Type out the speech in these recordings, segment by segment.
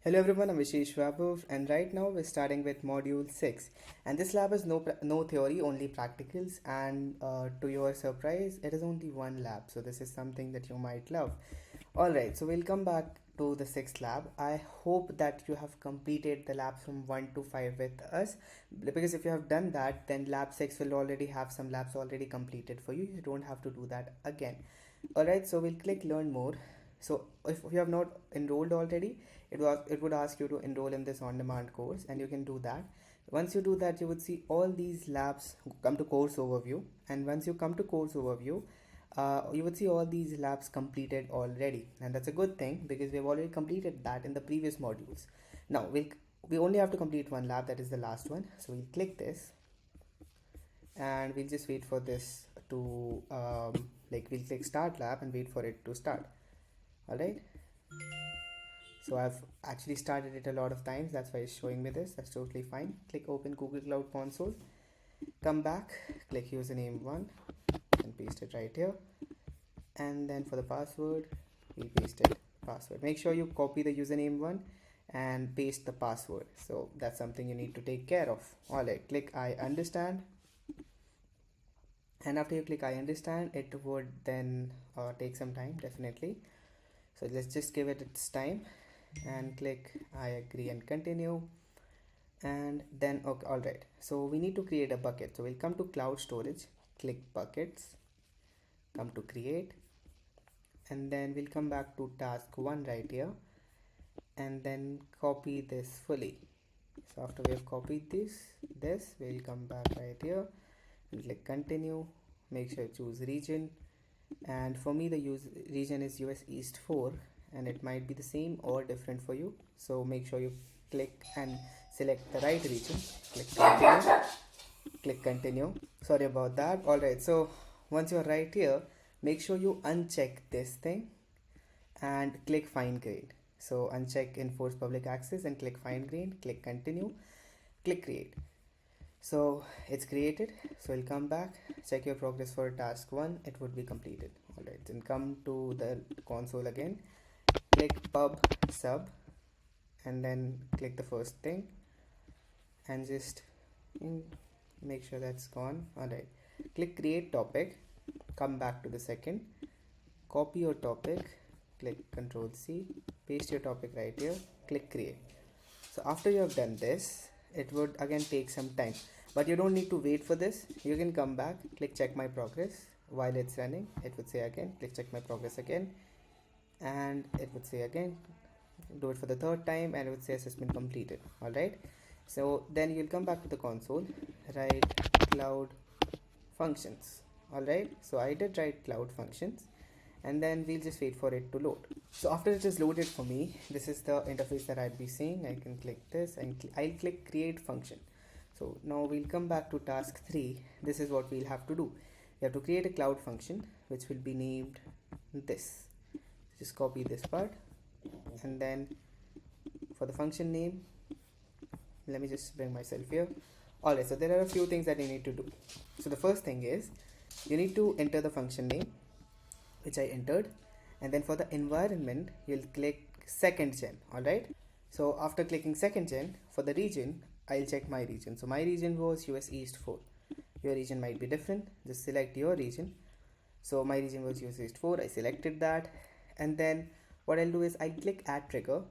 Hello everyone, I'm Vishesh Vaibhav, and right now we're starting with module 6. And this lab is no theory, only practicals. And to your surprise, it is only one lab, so this is something that you might love. Alright, so we'll come back to the sixth lab. I hope that you have completed the labs from 1 to 5 with us, because if you have done that, then lab 6 will already have some labs already completed for you. You don't have to do that again. Alright, so we'll click learn more. So if you have not enrolled already, it would ask you to enroll in this on-demand course, and you can do that. Once you do that, you would see all these labs come to course overview, and once you come to course overview, you would see all these labs completed already, and that's a good thing because we've already completed that in the previous modules. Now we only have to complete one lab, that is the last one. So we'll click this, and we'll just wait for this to we'll click start lab and wait for it to start. All right, so I've actually started it a lot of times, that's why it's showing me this. That's totally fine. Click open Google Cloud Console, come back, click username 1 and paste it right here, and then for the password we pasted password. Make sure you copy the username 1 and paste the password, so that's something you need to take care of. All right, click I understand, and after you click I understand, it would then take some time definitely. So let's just give it its time and click I agree and continue, and then okay. All right, so we need to create a bucket. So we'll come to cloud storage, click buckets, come to create, and then we'll come back to task 1 right here, and then copy this fully. So after we have copied this we'll come back right here and click continue. Make sure you choose region, and for me the region is US East 4, and it might be the same or different for you, so make sure you click and select the right region. Click continue, click continue. Sorry about that. All right, so once you're right here, make sure you uncheck this thing and click fine grain. So uncheck enforce public access and click fine grain, click continue, click create. So it's created. So we'll come back, check your progress for task 1, it would be completed. All right, then come to the console again, click pub sub, and then click the first thing and just make sure that's gone. All right, click create topic, come back to the second, copy your topic, click Ctrl C, paste your topic right here, click create. So after you have done this, it would again take some time, but you don't need to wait for this. You can come back, click check my progress. While it's running, it would say again click check my progress again, and it would say again do it for the third time, and it would say assessment completed. All right, so then you'll come back to the console, write cloud functions. All right, so I did write cloud functions, and then we'll just wait for it to load. So after it is loaded for me, this is the interface that I'd be seeing. I can click this and I'll click create function. So now we'll come back to task 3. This is what we'll have to do. We have to create a cloud function which will be named this. Just copy this part, and then for the function name, let me just bring myself here. Alright, so there are a few things that you need to do. So the first thing is you need to enter the function name, which I entered, and then for the environment you'll click second gen. All right, so after clicking second gen, for the region I'll check my region. So my region was US East 4. Your region might be different, just select your region. So my region was US East 4, I selected that, and then what I'll do is I'll click add trigger,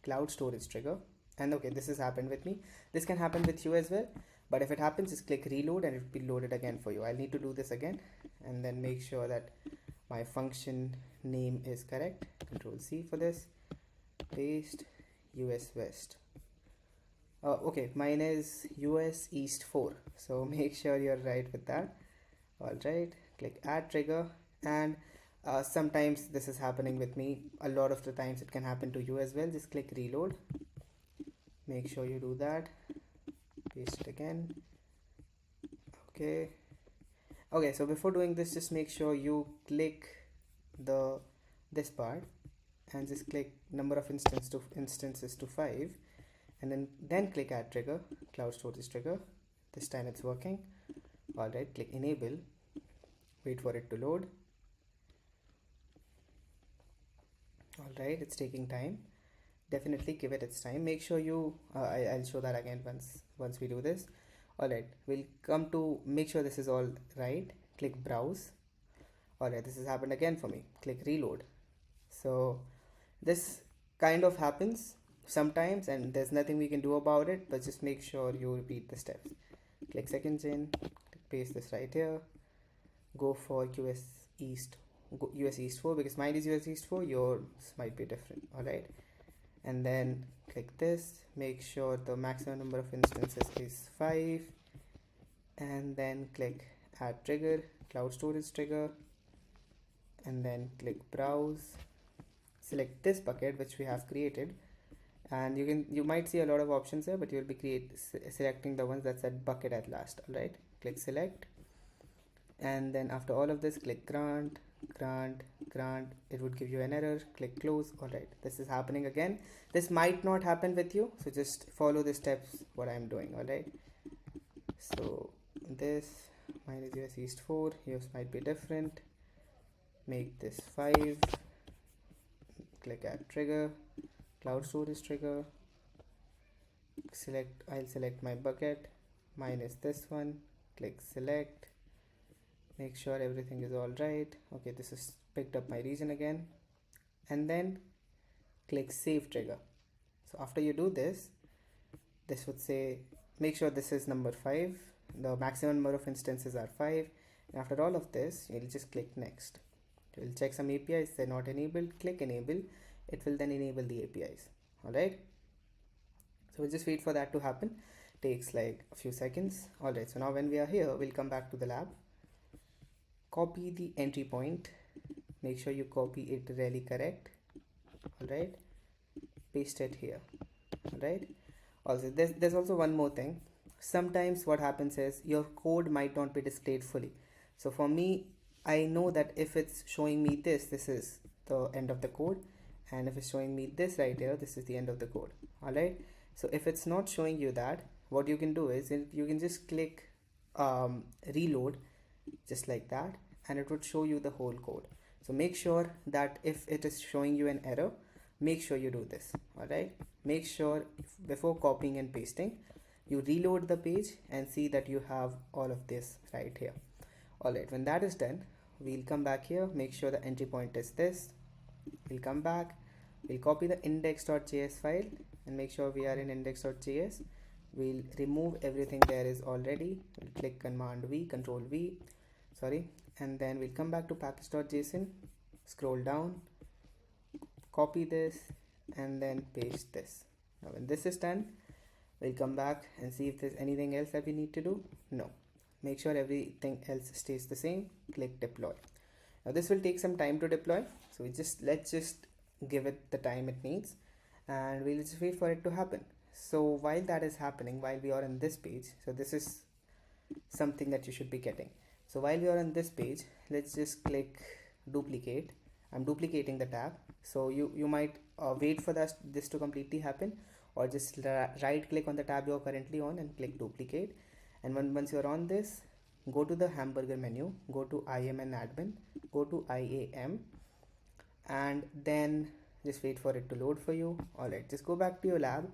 cloud storage trigger, and okay, this has happened with me. This can happen with you as well, but if it happens, just click reload and it will be loaded again for you. I'll need to do this again, and then make sure that my function name is correct. Control C for this, paste US West. Okay, mine is US East 4, so make sure you're right with that. All right, click add trigger, and sometimes this is happening with me. A lot of the times it can happen to you as well. Just click reload, make sure you do that, paste it again. Okay, so before doing this, just make sure you click this part and just click number of instances to 5, and then click add trigger, cloud storage trigger. This time it's working. All right, click enable, wait for it to load. All right, it's taking time. definitely give it its time. Make sure you I'll show that again once we do this. All right, we'll come to make sure this is all right. Click browse. All right, this has happened again for me. Click reload. So this kind of happens sometimes and there's nothing we can do about it, but just make sure you repeat the steps. Click second gen, paste this right here, go for US East 4 because mine is US East 4, yours might be different. All right, and then click this, make sure the maximum number of instances is 5, and then click add trigger, cloud storage trigger, and then click browse. Select this bucket which we have created, and you might see a lot of options here, but you'll be selecting the ones that said bucket at last. All right, click select, and then after all of this, click grant. It would give you an error. Click close. All right, this is happening again. This might not happen with you, so just follow the steps what I'm doing. All right, so this mine is US East 4, yours might be different. Make this 5, click add trigger, cloud storage trigger, I'll select my bucket, mine is this one, click select, make sure everything is all right. Okay, this is picked up my region again, and then click save trigger. So after you do this, this would say make sure this is number 5, the maximum number of instances are 5, and after all of this you'll just click next. You'll check some APIs, they're not enabled, click enable, it will then enable the APIs. All right, so we'll just wait for that to happen. Takes like a few seconds. All right, so now when we are here, we'll come back to the lab, copy the entry point, make sure you copy it really correct. All right, paste it here. All right, also there's also one more thing. Sometimes what happens is your code might not be displayed fully. So for me, I know that if it's showing me this is the end of the code, and if it's showing me this right here, this is the end of the code. All right, so if it's not showing you that, what you can do is you can just click reload just like that, and it would show you the whole code. So make sure that if it is showing you an error, make sure you do this. All right, make sure before copying and pasting, you reload the page and see that you have all of this right here. All right, when that is done, we'll come back here, make sure the entry point is this. We'll come back, we'll copy the index.js file and make sure we are in index.js. We'll remove everything there is already. We'll click command V, control V, sorry, and then we'll come back to package.json, scroll down, copy this, and then paste this. Now when this is done, we'll come back and see if there's anything else that we need to do. No, make sure everything else stays the same. Click deploy. Now this will take some time to deploy, so let's just give it the time it needs, and we'll just wait for it to happen. So while that is happening, while we are on this page, so this is something that you should be getting. So while we are on this page, let's just click duplicate. I'm duplicating the tab, so you might wait for this to completely happen, or just right click on the tab you're currently on and click duplicate. And once you're on this, go to the hamburger menu, go to IAM and admin, go to IAM, and then just wait for it to load for you. All right, just go back to your lab,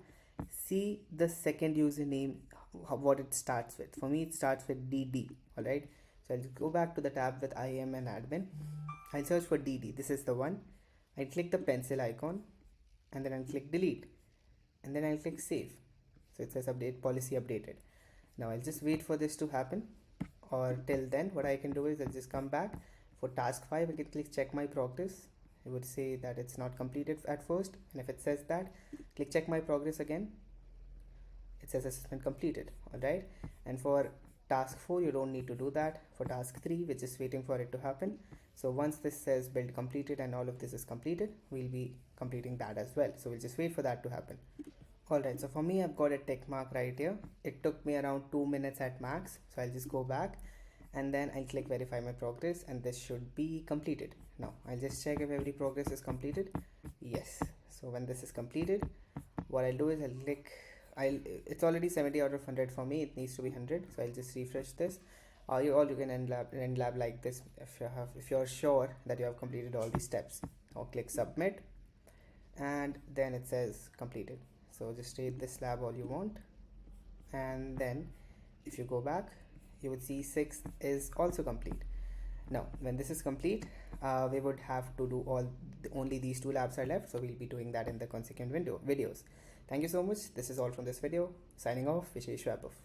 see the second username, what it starts with. For me, it starts with DD. All right, so I'll just go back to the tab with IAM and admin. I'll search for DD. This is the one. I'll click the pencil icon, and then I'll click delete, and then I'll click save. So it says update policy updated. Now I'll just wait for this to happen, or till then what I can do is I'll just come back. For task 5, I can click check my progress. It would say that it's not completed at first, and if it says that, click check my progress again. It says assessment completed. All right, and for task 4 you don't need to do that. For task 3, we're just waiting for it to happen. So once this says build completed and all of this is completed, we'll be completing that as well. So we'll just wait for that to happen. Alright, so for me, I've got a tick mark right here. It took me around 2 minutes at max. So I'll just go back and then I'll click verify my progress, and this should be completed. Now I'll just check if every progress is completed. Yes. So when this is completed, what I'll do is I'll click, it's already 70 out of 100 for me. It needs to be 100. So I'll just refresh this. You can end lab like this if you're sure that you have completed all these steps. Now click submit. and then it says completed. So just rate this lab all you want, and then if you go back, you would see 6th is also complete. Now when this is complete, we would have to do only these 2 labs are left, so we'll be doing that in the consequent videos. Thank you so much. This is all from this video. Signing off, Vishesh Wabov.